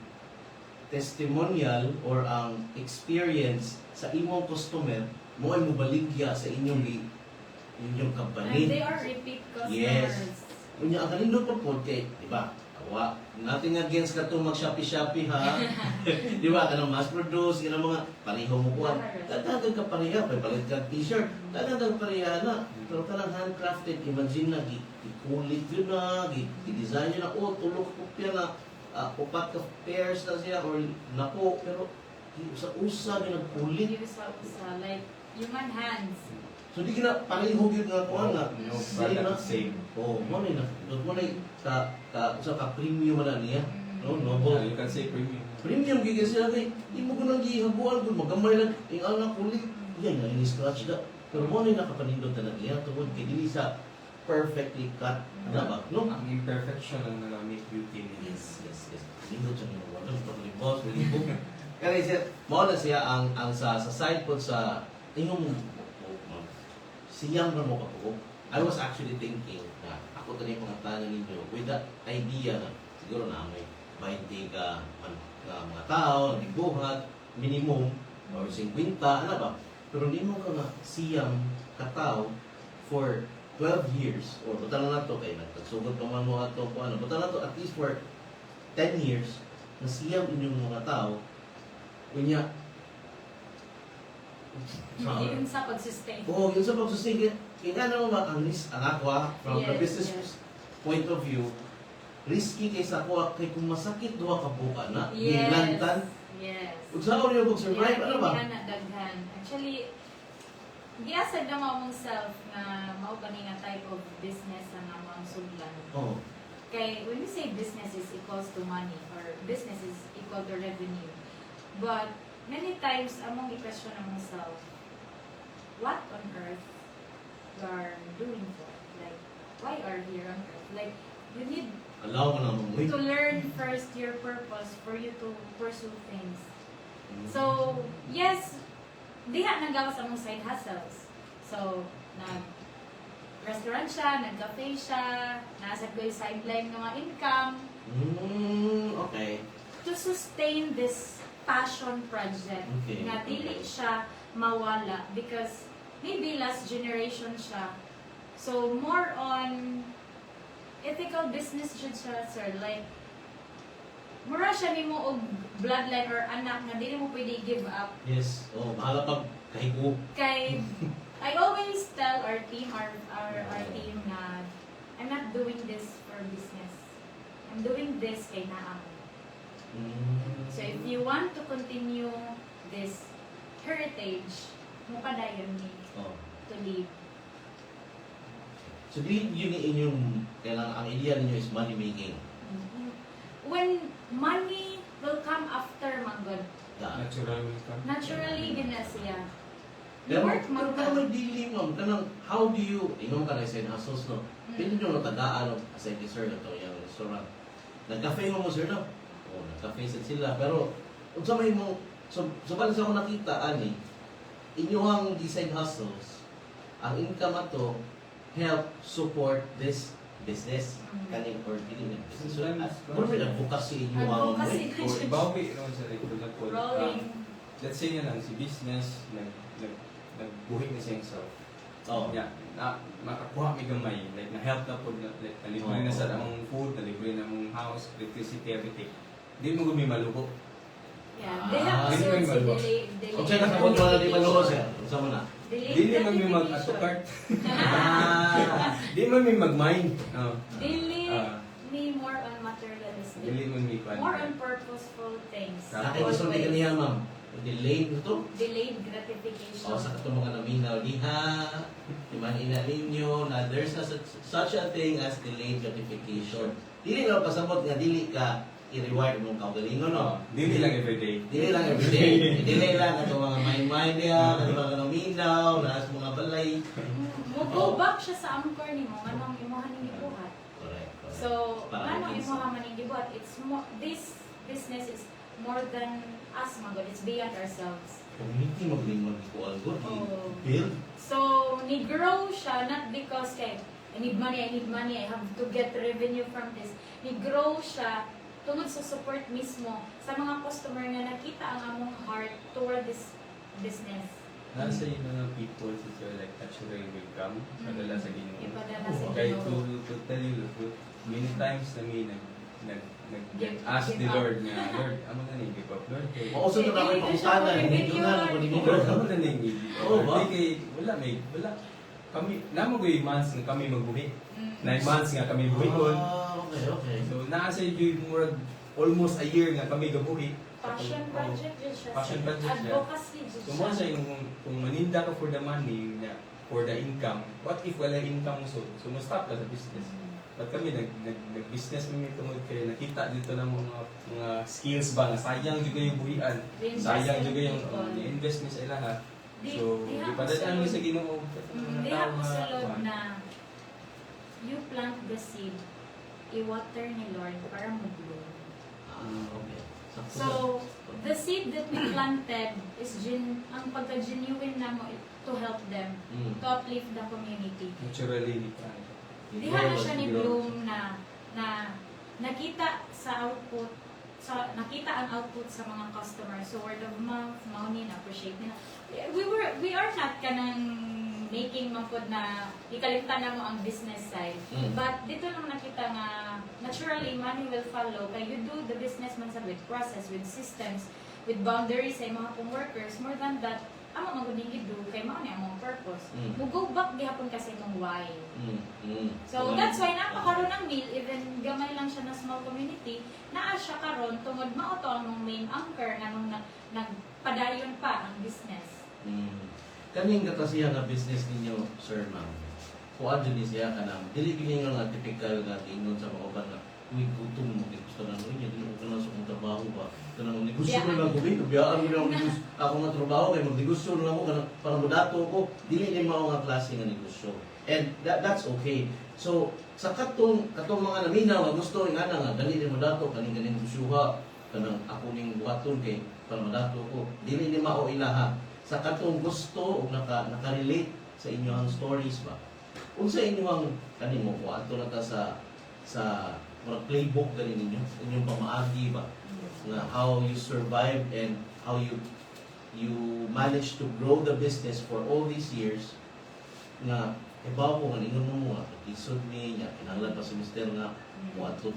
testimonial or ang experience sa imong customer mo ay mobaligya sa inyong And company. they are repeat customers. Yes. Unya ang kanindot pa po kay, di ba? Awa, nothing against ka to mag-Shopee ha. Di ba? Kanang mass produce, kanang mga pareho mo kuha. Dagdag ka pareha, may palit ka t-shirt. Dagdag pareha na. Pero kanang handcrafted, imagine na, ikulit yun na, i-design yun na, tulog kopya na, upat ka pairs na siya, or nako, pero usa-usa na nagkulit. Use like human hands. So di kina pareho gyud nga kuha nga. No product same. Oh, mo ni na. Dot mo ni usa ka premium na niya. No, noble. You can say premium. Premium gyud siya kay imo ko nang gihabuan gud magamay lang ang na kulit. Yan na ini scratch da. Pero mo ni nakapanindot na niya tungod kay dili sa perfectly cut na ba? No. Ang imperfection ang nag-make beauty niya. Yes. Nindot siya ni wala pa ni boss, really book. Kaya siya, mo na siya ang sa side po sa ingong siyang na mo ako. I was actually thinking na ako tani pangatanan ninyo with that idea na siguro na may 20 ka mga tao, nagbuhat, minimum, or 50, ano ba? Pero hindi mo ka nga siyang katao for 12 years, or buta na to kay nagtagsugod pa man mo ato ko ano, buta na to at least for 10 years na siyang inyong mga tao, kunya, Even sa pag-sustain. oo, yun sa pag-sustain. Kaya naman ba, ang ako from the Yes, business yes. point of view, risky kaysa ako, kay kung masakit duha ka buka na, Yes. nilantan, Yes. ug sa ako niyo survive ano ba? Hindi na daghan. Actually, giasad na mo mong self na mao ba ni nga type of business ang among sudlan. Oo. Kay when we say business is equals to money or business is equal to revenue, but many times among i-question among self, what on earth you are doing for? Like, why are you here on earth? Like, you need Allow mo na mong to learn first your purpose for you to pursue things. So, yes, diha nagawa sa mong side hustles. So, nag-restaurant siya, nag-cafe siya, nasa ko yung sideline ng mga income okay. to sustain this passion project. Okay, Nga dili okay. siya mawala because maybe last generation siya. So, more on ethical business jud siya, sir. Like, mura siya nimo og bloodline or anak nga dili mo pwede give up. Yes. Oh, bahala pag kahigo. Kay I always tell our team na I'm not doing this for business. I'm doing this kay naa ko. So if you want to continue this heritage, mukadayon ni Oh. to live. So, di yun inyong, kailangan, ang idea ninyo is money making. When money will come after, manggod, Natural welcome. naturally gina siya. Pero, Work pero man may dili, ma'am. Kanang, how do you, inom ka na sa hustles, no? Pili nyo natagaan, no? As I sir, ito, yung restaurant. Nag-cafe mo, sir, no? Oo, nag-cafe sila. Pero, kung sa may mo, so balik sa ako nakita, ani, inyong design hustles, ang income ato, help support this business. Kaning, or pili ng business. So, kung may advocacy inyong, Advocacy. O ibawi naman sa regulatory. Rolling. Let's say nga lang si business nagbuhi na siya himself. Oh. Yeah, makakuha may gamay, like na-help na po, like nalibre na sa among food, nalibre na among house, electricity, everything. Di mo gumi maluho. Yeah, they have Ah, also hindi si man delay. Kung sa'yo nakapon mo na di maluho, sir. Kung sa mo na. Di man may mag-atokart. Di man may mag-mind. Delay Ah. me more on materialistic. Dili man may kwan. More on purposeful things. Nakay gusto ni kaniya, ma'am. Delayed ito. Delayed gratification. O sa katong mga naminaw diha, iman ina ninyo na there's such a thing as delayed gratification. Dili lang pasabot nga dili ka i-reward mong kaugalingon, no? Dili lang everyday. Dili lang everyday. Dili lang ato mga mind diha, ato mga naminaw, na sa mga balay. Go back siya sa angkor nimo nganong imuhan ning gibuhat. Correct. So, Para nganong against- imuhan man ning gibuhat, it's more this business is more than us, man. It's beyond ourselves. Community maglingon ko algo Oh. build. So, ni-grow siya not because kay I need money, I have to get revenue from this. Ni-grow siya tungod sa support mismo sa mga customer nga nakita ang among heart toward this business. Nasa yung mga people since you're like natural welcome, padala sa Ginoo. Ipadala sa Okay, Ginoo. to tell you the truth, many times na may Give- ask give the up. Lord nga, Lord, amo na ning give up, Lord. Kay Oo, so na kami pangutanan, hindi na ako ni Lord, amo na ning give up. Oo ba? Kay wala. Kami namo goy months nga kami magbuhi. 9 months nga kami buhikon. Okay. So naa sa yung murag almost a year nga kami gabuhi. Passion project yun siya. Passion project siya. Advocacy yun So mo sa yung kung maninda ka for the money na for the income, what if wala income so mo stop ka sa business. But kami nag-business kami tungod kay nakita dito ng mga skills ba nga sayang juga yung buhian. Sayang juga yung invest mi sa ilaha. So ipadadaan mi sa Ginoo. Di ako sulod na you plant the seed, i-water ni Lord para mag-grow. Okay. So, the seed that we planted is ang pagka-genuine na mo to help them, to uplift the community. Naturally ni ka. Diha na siya ni Bloom na nakita sa output, nakita ang output sa mga customers. So, word of mouth, maunin, appreciate nila. We are not kanang making mapod na ikalimtan na mo ang business side. But dito naman nakita nga naturally money will follow kay you do the business man sa with process, with systems, with boundaries sa mga kong workers. More than that, amo maguning gidu kay mao ni among purpose. Mo go back gihapon kasi mong why. So that's why napakaroon ng meal, even gamay lang siya na small community, naa siya karon tungod mao to ang main anchor nga nung nagpadayon pa ang business. Kaning katasihan na business ninyo, sir, ma'am. Kuan dyan siya ka na, dili giningon nga typical nga tingnon sa mga uban nga, uy, gutom mo, gusto na nung niya, dili ko na sa kong trabaho ba. Kanang negosyo ko lang ko, biyaan mo lang ako nga trabaho, kay mag-negosyo na ako, parang madato ko, dili ni mao nga klase nga negosyo. And that's okay. So, sa katong mga naminaw nga gusto nga nga, dali ni madato, kaning negosyo ha, kanang ako ning buhaton kay, para madato ko, dili ni mao ilaha. Sa katong gusto o naka-relate sa inyong stories ba? Kung sa inyong kanimo ko ato na ta sa mga playbook gani ninyo, inyong pamaagi ba na how you survive and how you manage to grow the business for all these years nga ibaw ko nga ningon mo nga isod ni nya kinahanglan pa sa mister nga mo ato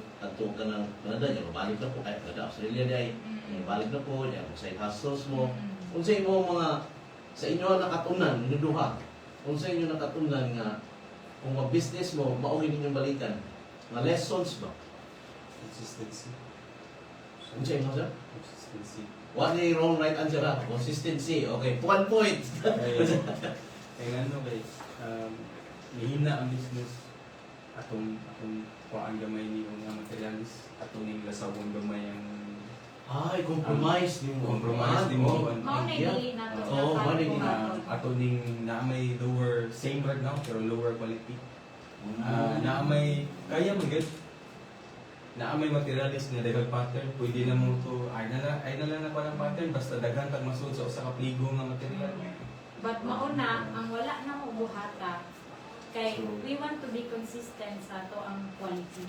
ka nang nada nya balik na po ay kada Australia day balik na po nya side hustles mo. Unsa imong mga sa inyo nakatunan niduha. Unsa inyo nakatunan nga kung mag-business mo, maugin ninyong balikan. Mga lessons ba? Consistency. Ano siya mo, sir? Consistency. What is wrong right answer ha? Consistency. Okay, 1 point. Kaya ano guys, mahina ang business. Atong kuhaan gamay ni mga materialis. Atong yung lasawon gamay ang Ay, compromise ni mo. compromise din mo. Mao na dili na to. Oo, mao na dili na. Ato ning na may lower, same right now, pero lower quality. Na may, kaya mo good. Na may materialis na dagag pattern, pwede na mo to, ay na lang na palang pattern, basta daghan kag masud sa usa ka pligo nga material. But mauna, ang wala na mo buhata, kay So, we want to be consistent sa to ang quality.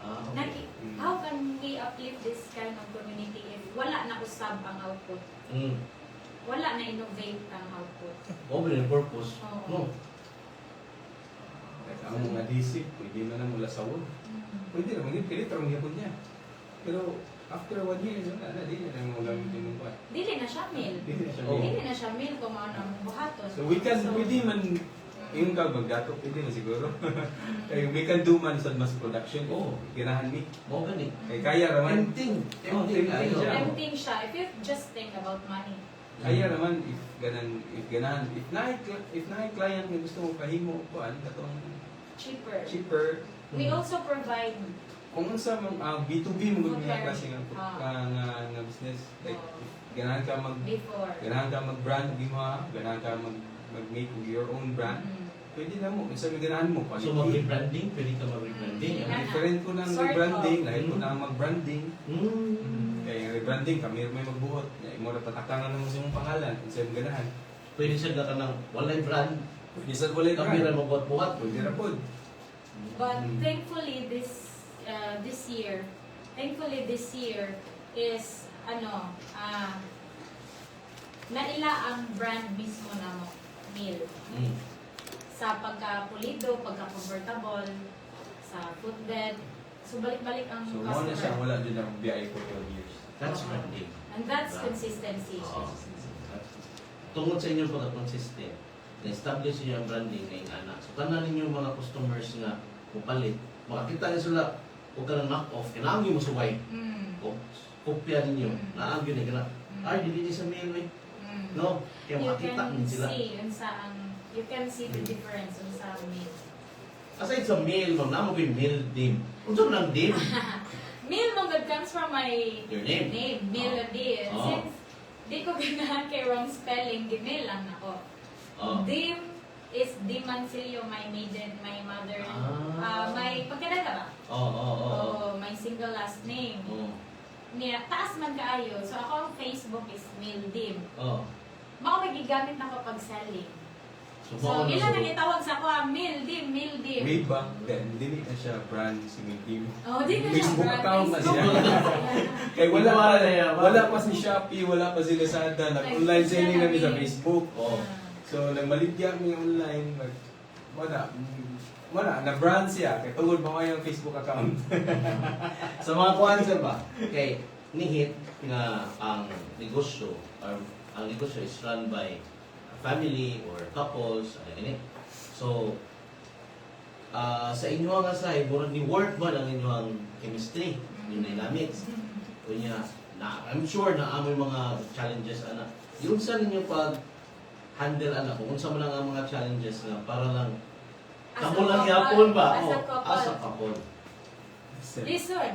Okay. How can we uplift this kind of community if wala na usab ang output? Wala na innovate ang output. Over the purpose. Oo. No. Like, ang mga DC, pwede na mula sa wood. Pwede na, maging pilit, pero magyapon niya. Pero, after 1 year, wala na, di na mo gamitin yung buhay. Dili na siya meal. Hindi na siya Oo. meal. Dili na siya meal kung ano ang buhaton. So, we can, pwede man, yung magdato, pwede na siguro. Kaya we can do man sa mass production. Oo. Ganahan mi. Mo gani. Kaya kaya raman. Tempting. Oh, tempting Tempting siya. Tempting siya if you just think about money. Kaya naman, if ganahan, if na client nga gusto mo pahimo, kuan, katong Cheaper. cheaper, We also provide kung unsa man B2B mo gud nga Compare. klase nga Ah. nga business like Oo. if ganahan ka mag-brand di mo ganahan ka mag-make of your own brand pwede na mo unsa may ganahan mo So mag-rebranding, pwede ka mag-rebranding. Mm. Ang different ko ng Sort rebranding of. lahat ko na ang mag-branding Mm. kaya rebranding kami may magbuhat mo na tatakangan mo sa imong pangalan unsa may ganahan Pwede siya ka ng walay brand. pwede sa walay Kami brand rin mabuhat-buhat. pwede ra pod But thankfully this year is naila ang brand mismo na mo meal Mm. sa pagka-pulido, pagka-comfortable, sa footbed. So balik-balik ang so mo na siya customer. wala din ang BI for 12 years That's branding. And that's consistency. Oo. Tungod sa inyong pagka-consistent, na-establish niyo ang branding ngayong anak. So, tanan ninyo mga customers nga mupalit, makakita niyo sila kung ka ng knock-off, kailangan mo suway. Mm. O, kopya ninyo, Mm. naagyo na gana. Ay, dili sa mail, eh. Mm. No? Kaya You makita can din sila. see you can see the difference sa meal. Aside sa mail, ma'am, namo yung mail name. Unsa man ang name? Meal mo good comes from my Your name? Melody. Oh. Since di ko ganahan kay wrong spelling, gmail lang ako. Oh. Dim is Dimancilio, my maiden, my mother. Ah. My pagkadala ba? Oo. My single last name. Oo. Niya, taas man kaayo. So ako ang Facebook is Mildim. Oo. Mao may gigamit na ko pag selling. So, So, mao na ilan so- ang itawag sa ako, Mildim. way back then hindi na siya brand si Mildim Oh, di na siya Facebook brand. account na siya. Facebook. Kaya Wala na yan, wala pa si Shopee, wala pa si Lazada, nag-online selling kami sa Facebook. Oo. So, nagmaligya kami online, wala, na-brand siya, kaya tungod ba yung Facebook account? Sa mga kuwansa ba, kay nihit nga ang negosyo or ang negosyo is run by a family or couples, ano ganit. So, sa inyo nga side, murag ni work ba ang inyong chemistry, yung dynamics. Kunya, I'm sure na amoy mga challenges ana. Yung sa ninyo pag handle ana kung unsa man lang ang mga challenges nga para lang As a kamo lang couple, yapon ba? as a Oh, couple. as a couple. Listen.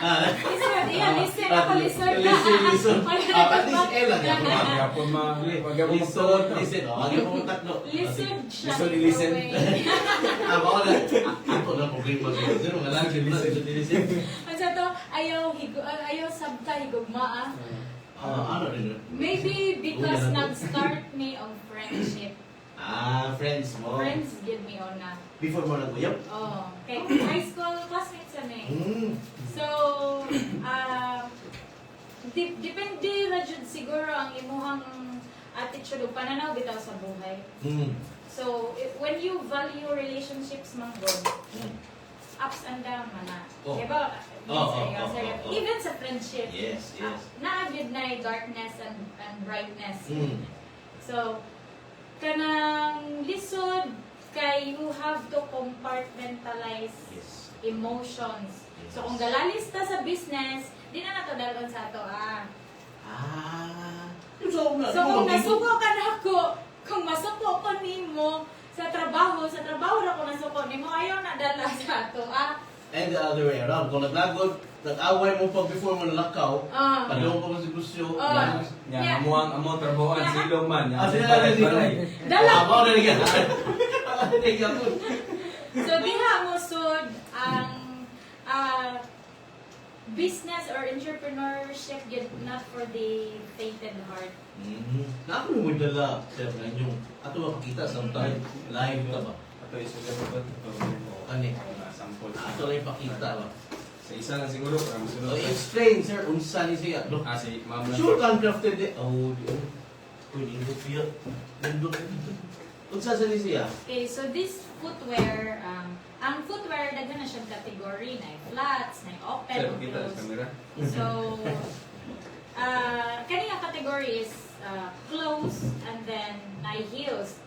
Ah, Listen. Yeah, listen. Ako listen. Listen. At least Ella niya. Magyapon magyapon Listen, listen. Magyapon mo tatlo. Listen siya. Listen, listen. Ako na. Ako na problema ko. Sino nga lang siya listen. Ang sa to, ayaw sabta higugma ah. Ano rin? Maybe because Una na to. nag-start me of friendship. Friends mo. Friends give me on na. Before mo nag-uyap? Oh, kay high school classmates yan eh. So, depende na jud siguro ang imuhang attitude o pananaw bitaw sa buhay. So, when you value relationships man good, ups and down man na. Oh. Diba? Oh. Even sa friendship, Yes. naagid na darkness and brightness. Mm. So, kanang lisod, kay you have to compartmentalize Yes. emotions. Yes. So kung galalista sa business, di na nato dalon sa ato So, So kung nasuko ka na ako, kung masuko ko nimo sa trabaho ra ko nasuko nimo, ayaw na dala sa ato and the other way around. Kung naglagod, nag-away mo pa before mo nalakaw, Ah. paliw pa mo si Lucio. Ah. Yan, amo trabahoan Yeah. sa ilong man. Ah, Yan, sila balay, na dito. balay. Dala. Ako na rin yan. So diha mo sud ang business or entrepreneurship yun not for the fainted heart. Na ako mo dala, sir, na inyong ato makakita sometime live ka ba? Ato isulat ko ito. Kani, Sample. ato lang ipakita ba? Sa isa lang siguro, para So, masunod. explain, sir, unsa ni siya, no? Si Ma'am lang. Sure, handcrafted eh. Oh, di. Uy, nindot siya. Nindot. Unsa sa ni siya? Okay, so this footwear, ang footwear daghan na siyang category, na flats, na open, Sir, o kita sa closed. camera. So, kani nga category is closed and then na heels.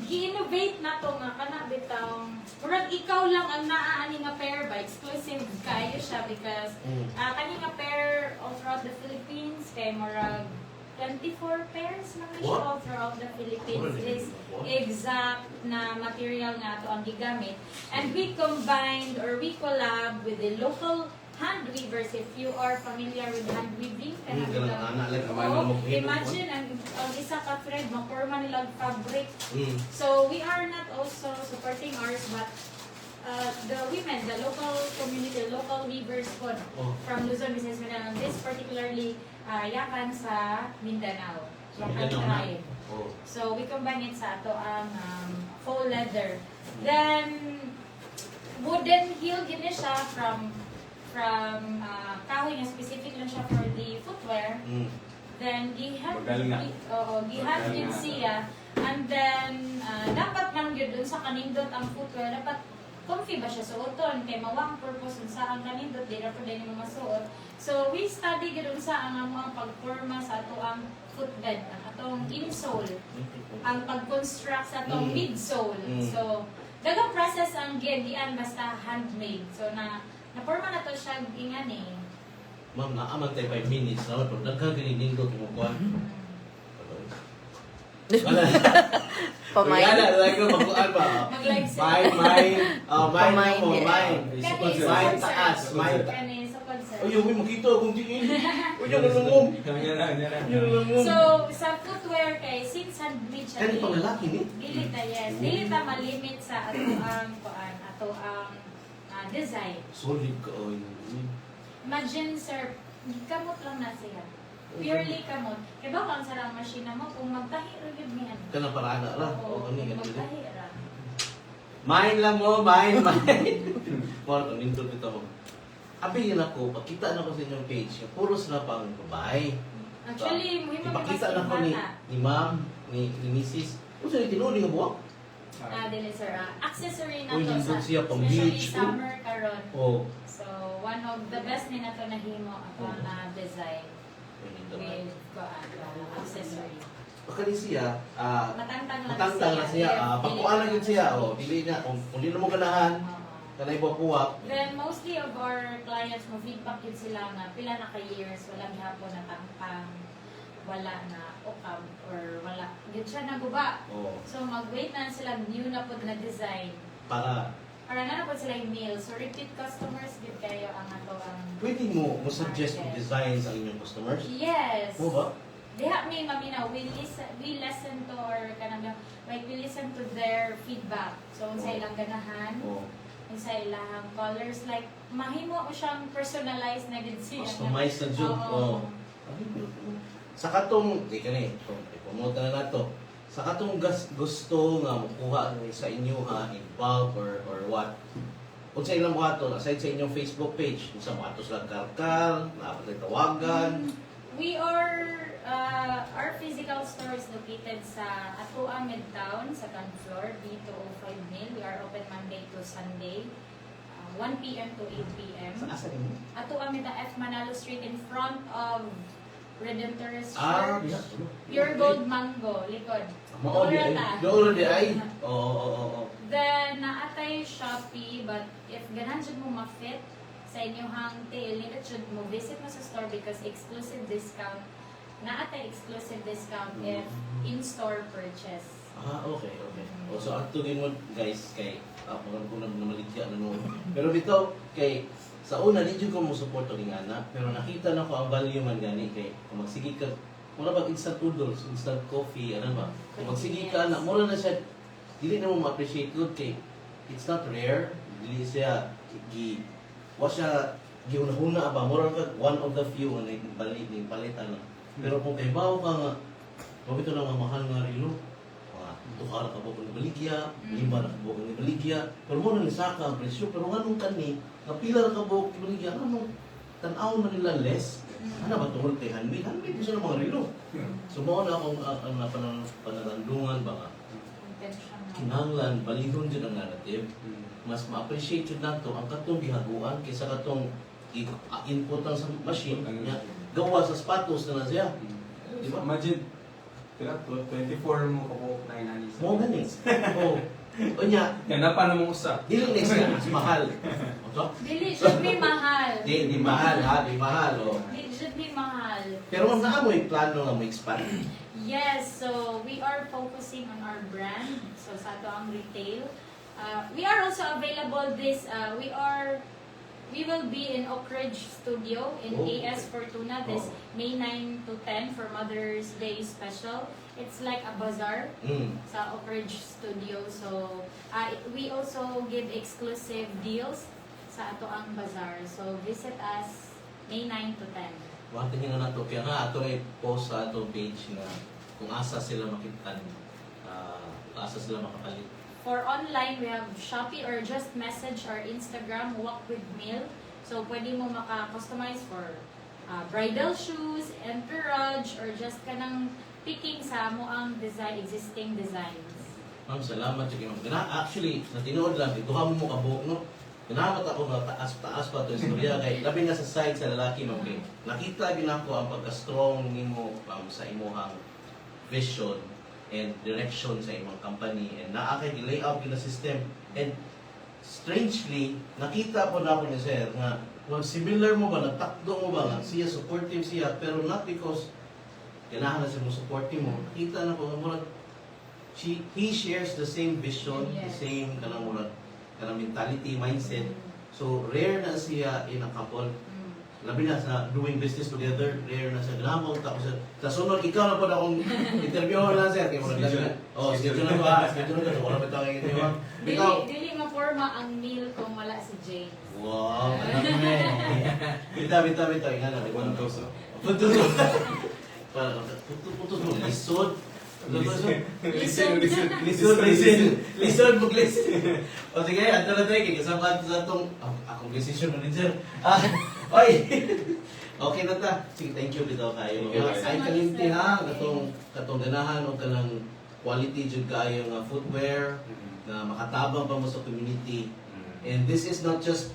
Gi-innovate na to nga kana bitang murag ikaw lang ang naa ani nga pair ba exclusive kayo siya because kani nga pair all throughout the Philippines kay murag 24 pairs man na siya What? all throughout the Philippines What? is exact na material nga to ang gigamit and we combined or we collab with the local hand weavers if you are familiar with hand weaving kana Ganang bitang anak lang kamay Oo, mo mo. imagine ang isa ka thread maporma nila og fabric. Mm. So we are not also supporting ours but the women, the local community, local weavers po Oh. from Luzon, Visayas, Mindanao. This particularly yakan sa Mindanao. So, Yakan Mindanao na. tribe. Oh. So we combine it sa ato ang faux leather. Then wooden heel gini siya from kahoy nga specific lang siya for the footwear. Mm. Then gihan Bagal nga. gihan Bagal din nga. siya and then dapat man gyud dun sa kanindot ang footwear dapat comfy ba siya suoton kay mawang purpose unsa ang kanindot di ra pud mo masuot. So we study gyud unsa ang amo ang pagporma sa ato ang footbed, ang atong insole, ang pag-construct sa atong Mm. midsole. Mm. So dagang process ang giyan basta handmade. So naporma na to siya ingani. Ma'am, naaman tayo 5 minutes na. Pero nagkagaling nindot mo kuhan. Wala. Pamain. Wala, like ko magkuhan ba? Mag-live set. Mine, Pamain mo, din. mine. Kani Mine sa taas, concert. mine taas. Kani sa concert. Ay, yung makita akong tingin. Uy, yan ang lumom. Yan lang. Yan ang lumom. So, sa footwear kay since handmade siya, Kani pang lalaki ni? dili ta yes, dili ta malimit sa ato ang kuan, ato ang design. Solid ka. Oh, Imagine sir, kamot lang na siya. Purely kamot. Kaya ba kung sarang machine mo kung magtahi ra gyud mi ano. Kana para na ra. Oo, O, kani, kani. magtahi ra. Mine lang mo, mine. Kung ano, nindot ito mo. Abi yun ako, pakita na ko sa inyong page. Puro sila pang babae. Actually, muhimo Ipakita na ko ni ma'am, ni Mrs. Kung saan yung tinuli nga buwak? dili sir. Accessory na Uy, to nindot sa siya pang especially beach. summer karon. Oh. So, one of the best ni nato nahimo ako na design with accessory. Pagkali siya, Matangtang lang matangtang na siya. Pakuan na yun siya. Oo. Dili na, kung di na mo ganahan, kanay buwak-buwak. Then mostly of our clients mo feedback yun sila nga pila na ka years wala gihapon na tangtang, wala na ukab or wala gyud siya naguba. Oh. So mag-wait na sila new na pud na design. Para, Para na pud sila yung meal. So repeat customers gid kayo ang ato ang pwede mo suggest ng designs ang inyong customers? Yes. Oo ba? Diha may mamina we listen to or kanang like we listen to their feedback. So sa ilang ganahan, Oh. sa ilang colors like mahimo ko siyang personalized na gid siya. Customize na dyan. Oo. Oh. Sa katong, di ka na i-promote na nato. Sa katong gusto nga makuha sa inyo ha, in bulk or what. Kung sa ilang buhato, aside sa inyong Facebook page, kung sa buhato sila karkal, dapat na tawagan. We are our physical store is located sa Atua Midtown sa 10th floor, B205 Mill. We are open Monday to Sunday, 1 p.m. to 8 p.m. Sa asa ninyo? Atua Midtown F Manalo Street in front of Redemptorist Ah, Church. diha. Pure Gold Mango, likod. Mao di ay. Dorata. Doon di ay. Oo. Then, naatay Shopee, but if ganahan jud mo ma-fit sa inyong tail, nila jud mo visit mo sa store because exclusive discount. Naatay exclusive discount if in-store purchase. Ah, okay. O, so, atugin mo, guys, kay ako kung namaligya na no. Pero bitaw, kay sa una, di ko mo support o anak, pero nakita na ko ang value man gani kay kung magsige ka, mura ba instant noodles, instant coffee, ano ba? Kung magsige ka na, mura na siya, dili na mo ma-appreciate good kay it's not rare, dili siya, wa siya, giunahuna ba, mura ka one of the few na palit, ano. Pero kung kay bawo ka nga, mabito na mamahal nga rilo, tukar ka po kung baligya, 5 na ka po kung baligya, pero mo nang isaka ang presyo, pero anong kani, kapila na ka po kung baligya, anong tanaw na nila less, ano ba tungkol kay handmade? Handmade ko sa mga rilo. So mo na akong panarandungan ba nga, Intentional. kinanglan, balihon dyan ang narrative, mas ma-appreciate yun nato ang katong gihaguan kaysa katong input lang sa machine, niya, gawa sa sapatos na siya. Di ba? Imagine, 24 mo ko na inanis. Mo gani. Oh. O niya, Yan na pa na mo usa. dili next na mas mahal. Oto? Dili, should be mahal. Di mahal ha, di mahal oh. It should be mahal. Pero ang naamoy plano nga mo expand. Yes, so we are focusing on our brand. So sa ato ang retail. We are also available we will be in Oak Ridge Studio in Oh. AS Fortuna this May 9 to 10 for Mother's Day special. It's like a bazaar sa Oak Ridge Studio. So we also give exclusive deals sa ato ang bazaar. So visit us May 9 to 10. Wala niyo na nato kaya nga ato ay post sa atong page na kung asa sila makitan, asa sila makapalit. For online, we have Shopee or just message our Instagram, Walk with Meal. So, pwede mo maka-customize for bridal shoes, entourage, or just kanang picking sa mo ang existing designs. Ma'am, salamat sige ma'am. Actually, natinood lang, ituha mo kabuk, no? Ganamat ako na taas pa ito istorya kay labi nga sa side sa lalaki ma'am kay nakita din ako ang pagka-strong nimo sa imuhang vision and direction sa imong company and naakay gi-layout gina system and strangely nakita po na ako ni sir nga well, similar mo ba natakdo mo ba nga siya supportive siya pero not because ganahan na siya mo supportive mo nakita na ko nga murag he shares the same vision the Yes. same kanang murag kanang mentality mindset so rare na siya in a couple labi na sa doing business together, rare na sa gramong tapos sa sunod, ikaw na po na akong interview na sir, kaya mo naglabi oh, schedule na ba? Schedule na ba? Wala ba ito ang interview? Ikaw? Dili ma-forma ang meal kung wala si James. Wow, anak mo eh. Bita, inga na. Puntos. Puntos. Puntos mo, lisod. Lisod mo, lisod. O sige, ato na tayo, kasama sa itong, akong decision manager. Oy! Okay na ta. Sige, thank you bitaw kayo. Ay kalimti ha, katong ganahan o kanang quality jud kayo nga footwear na makatabang pa mo sa community. And this is not just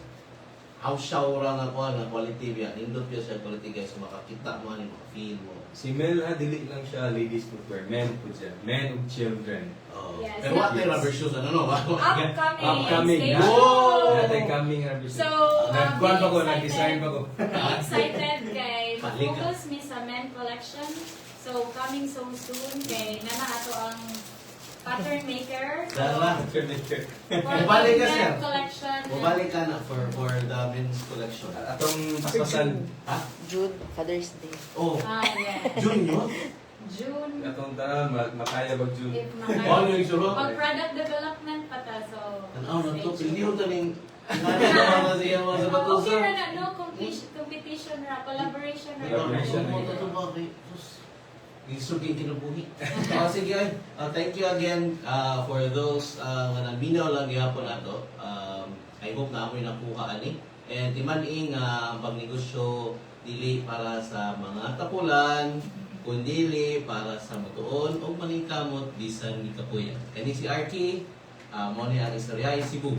house shower nga quality biya. Indot biya siya quality guys, so makakita mo ani maka-feel mo. Si Mel, dili lang siya ladies footwear. Men po siya. Men and children. Oh. Yes. Pero what may rubber shoes ano no? Upcoming. Stay Wow! Natin coming rubber shoes. So, Nag-kuhan pa ko, be nag-design pa ko. excited kay Balik ka. focus mi sa men collection. So, coming so soon kay nana ato ang pattern maker. So, Dara. for Mabalik ka, the sir. men collection. Mabalik ka na for the men's collection. Atong paspasan. Ha? June, Father's Day. Oh, Yeah. June yun? June. Atong tanan, makaya bag June. If Oh, yung suro. Pag product development pa ta, so... Tanaw na to, stay tuned. piliho to ning nana na siya mga sa Okay batusa. ra na, no? Competition ra, collaboration ra. Collaboration. Isugin kinabuhi. Sige ay, thank you again for those nga naminaw lang gyapon ato. I hope na amoy nakuha ani. And timan-ing pagnegosyo dili para sa mga tapulan, kundi para sa matuon o maningkamot bisan ni kapuyan. Kani si Arky, mo ni ang istorya Cebu.